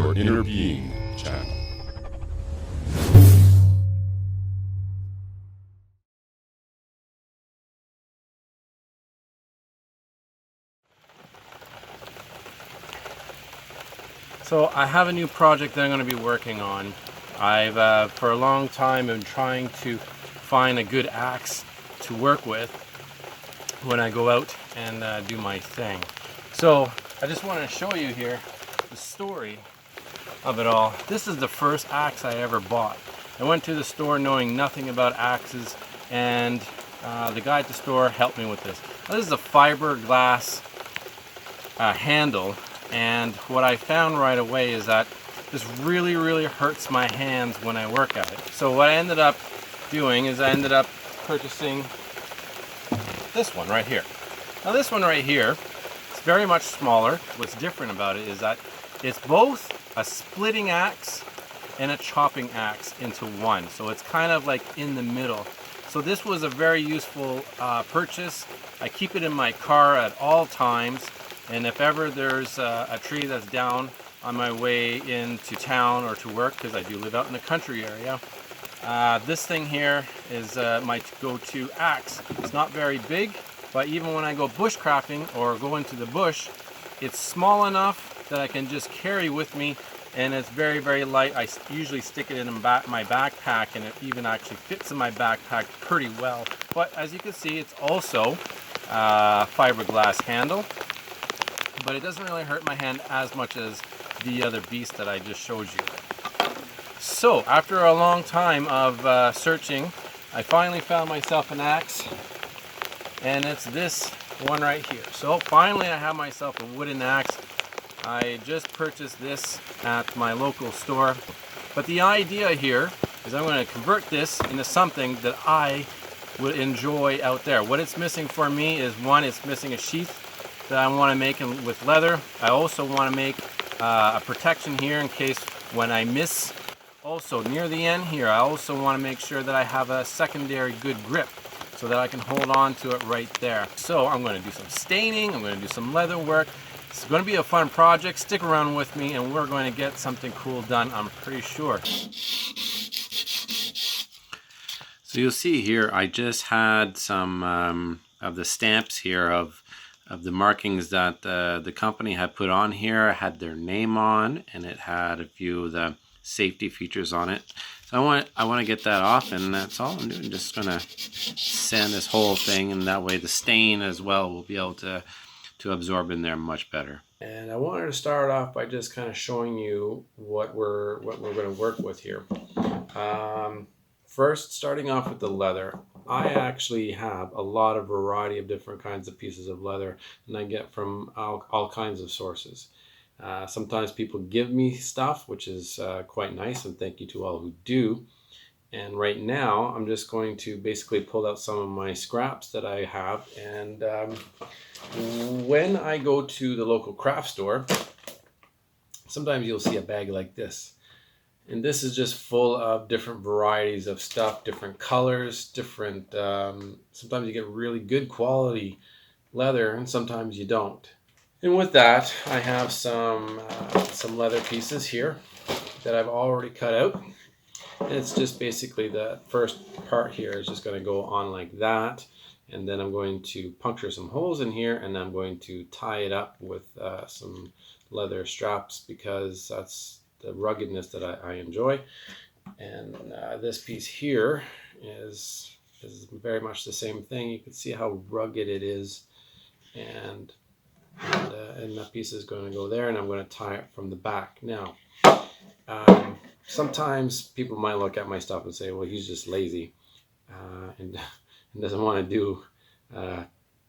your inner being channel. So I have a new project that I'm going to be working on. I've for a long time been trying to find a good axe to work with when I go out and do my thing. So I just want to show you here the story of it all. This is the first axe I ever bought. I went to the store knowing nothing about axes, and the guy at the store helped me with this. Now, this is a fiberglass handle, and what I found right away is that this really hurts my hands when I work at it. So what I ended up doing is I ended up purchasing this one right here. Now this one right here, it's very much smaller. What's different about it is that it's both a splitting axe and a chopping axe into one. So it's kind of like in the middle. So this was a very useful purchase. I keep it in my car at all times, and if ever there's a tree that's down on my way into town or to work, because I do live out in the country area, this thing here is my go-to axe. It's not very big, but even when I go bushcrafting or go into the bush, it's small enough that I can just carry with me, and it's very light. I usually stick it in my backpack, and it even actually fits in my backpack pretty well. But as you can see, it's also fiberglass handle, but it doesn't really hurt my hand as much as the other beast that I just showed you. So after a long time of searching, I finally found myself an axe, and it's this one right here. So finally I have myself a wooden axe. I just purchased this at my local store, but the idea here is I'm going to convert this into something that I would enjoy out there. What it's missing for me is, one, it's missing a sheath that I want to make with leather. I also want to make a protection here in case when I miss. Also near the end here, I also want to make sure that I have a secondary good grip so that I can hold on to it right there. So I'm going to do some staining, I'm going to do some leather work. It's going to be a fun project. Stick around with me and we're going to get something cool done, I'm pretty sure. So you'll see here, I just had some of the stamps here of the markings that the company had put on here. It had their name on, and it had a few of the safety features on it. So I want to get that off, and that's all I'm doing. Just gonna sand this whole thing, and that way the stain as well will be able to absorb in there much better. And I wanted to start off by just kind of showing you what we're going to work with here. First, starting off with the leather. I actually have a lot of variety of different kinds of pieces of leather, and I get from all kinds of sources. Sometimes people give me stuff, which is quite nice, and thank you to all who do. And right now, I'm just going to basically pull out some of my scraps that I have. And when I go to the local craft store, sometimes you'll see a bag like this. And this is just full of different varieties of stuff, different colors, different, sometimes you get really good quality leather and sometimes you don't. And with that, I have some leather pieces here that I've already cut out. And it's just basically the first part here is just going to go on like that. And then I'm going to puncture some holes in here, and I'm going to tie it up with some leather straps because that's the ruggedness that I enjoy. And this piece here is very much the same thing. You can see how rugged it is, and that piece is going to go there, and I'm going to tie it from the back. Now, sometimes people might look at my stuff and say, well, he's just lazy and doesn't want to do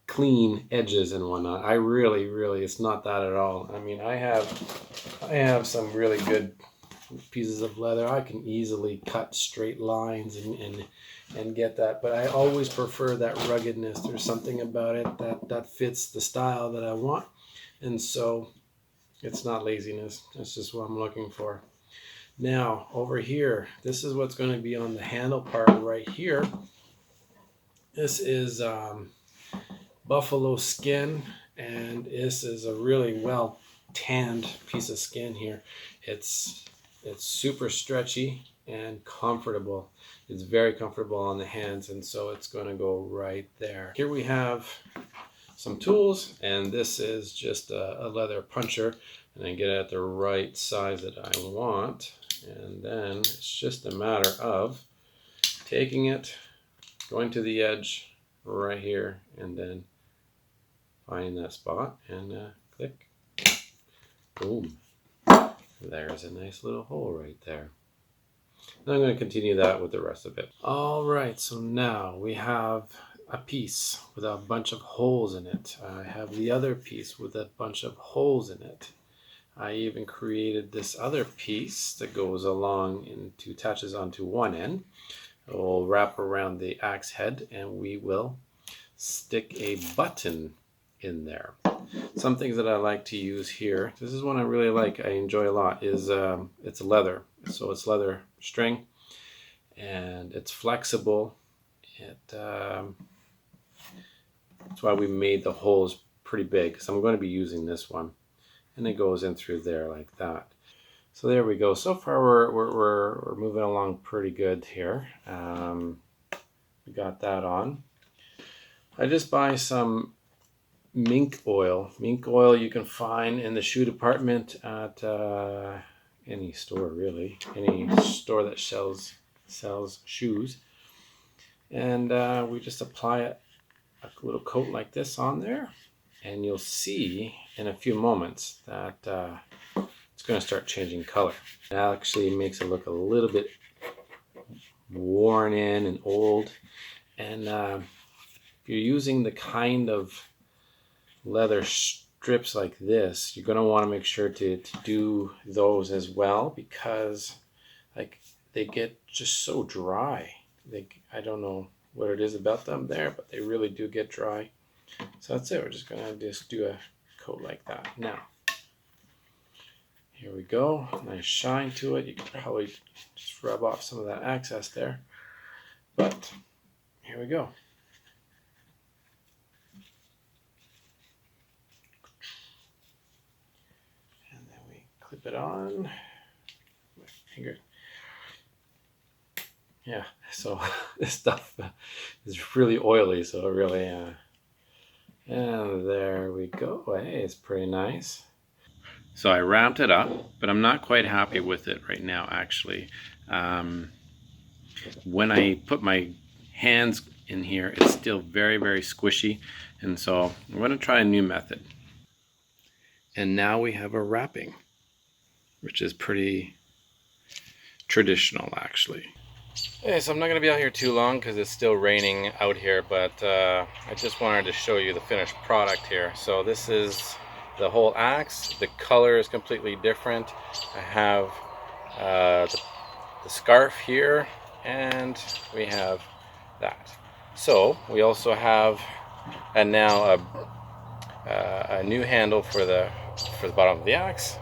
clean edges and whatnot. I really, it's not that at all. I mean, I have some really good pieces of leather. I can easily cut straight lines and get that, but I always prefer that ruggedness. There's something about it that fits the style that I want, and so it's not laziness. It's just what I'm looking for. Now over here, this is what's going to be on the handle part right here. This is buffalo skin, and this is a really well tanned piece of skin here. It's super stretchy and comfortable. It's very comfortable on the hands, and so it's going to go right there. Here we have some tools, and this is just a leather puncher, and I get it at the right size that I want, and then it's just a matter of taking it, going to the edge right here, and then finding that spot and click. Boom. There's a nice little hole right there. And I'm going to continue that with the rest of it. All right, so now we have a piece with a bunch of holes in it. I have the other piece with a bunch of holes in it. I even created this other piece that goes along into, attaches onto one end. It will wrap around the axe head, and we will stick a button in there. Some things that I like to use here, this is one I really like, I enjoy a lot, is it's leather. So it's leather string, and it's flexible. That's why we made the holes pretty big, because I'm going to be using this one, and it goes in through there like that. So there we go. So far we're moving along pretty good here. We got that on. I just buy some mink oil. Mink oil you can find in the shoe department at any store, really. Any store that sells shoes. And we just apply it, a little coat like this on there. And you'll see in a few moments that it's going to start changing color. It actually makes it look a little bit worn in and old. And if you're using the kind of leather strips like this, you're going to want to make sure to do those as well, because like they get just so dry. I don't know what it is about them there, but they really do get dry. So that's it. We're just going to do a coat like that. Now, here we go. Nice shine to it. You can probably just rub off some of that excess there. But here we go. And then we clip it on. My finger. Yeah, so this stuff is really oily, so it really, and there we go. Hey, it's pretty nice. So I wrapped it up, but I'm not quite happy with it right now, actually. When I put my hands in here, it's still very, very squishy, and so I'm going to try a new method. And now we have a wrapping, which is pretty traditional, actually. Okay, so I'm not going to be out here too long because it's still raining out here, but I just wanted to show you the finished product here. So this is the whole axe. The color is completely different. I have the scarf here, and we have that. So we also have now a new handle for the bottom of the axe.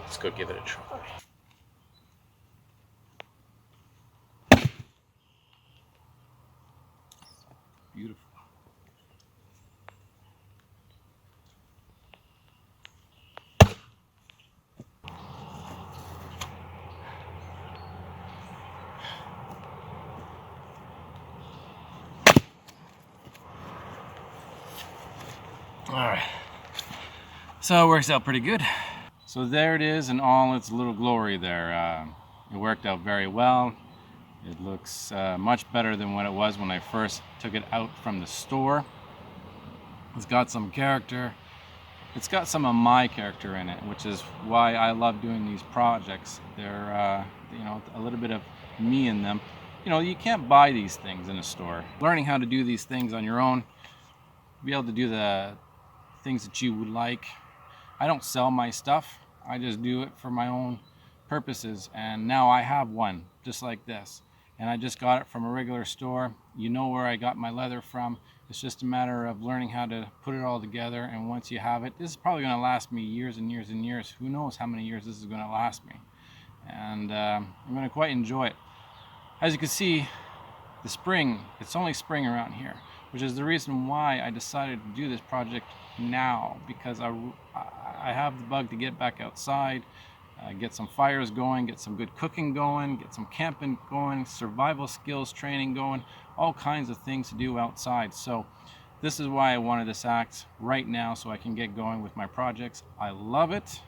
Let's go give it a try. Beautiful. All right, so it works out pretty good. So there it is in all its little glory there. It worked out very well. It looks much better than what it was when I first took it out from the store. It's got some character. It's got some of my character in it, which is why I love doing these projects. They're, you know, a little bit of me in them. You know, you can't buy these things in a store. Learning how to do these things on your own, be able to do the things that you would like. I don't sell my stuff. I just do it for my own purposes. And now I have one just like this. And I just got it from a regular store. You know where I got my leather from. It's just a matter of learning how to put it all together. And once you have it, this is probably going to last me years and years and years. Who knows how many years this is going to last me. And I'm going to quite enjoy it. As you can see, the spring, it's only spring around here, which is the reason why I decided to do this project now, because I have the bug to get back outside, get some fires going, get some good cooking going, get some camping going, survival skills training going, all kinds of things to do outside. So this is why I wanted this axe right now, so I can get going with my projects. I love it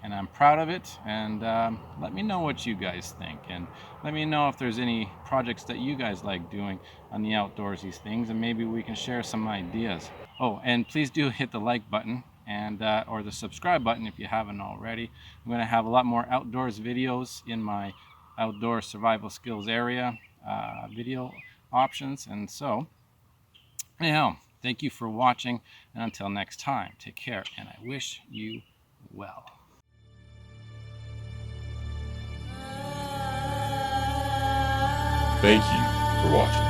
and I'm proud of it, and let me know what you guys think, and let me know if there's any projects that you guys like doing on the outdoorsy things, and maybe we can share some ideas. Oh, and please do hit the like button and or the subscribe button if you haven't already. I'm going to have a lot more outdoors videos in my outdoor survival skills area video options. And so anyhow, thank you for watching, and until next time, take care, and I wish you well. Thank you for watching.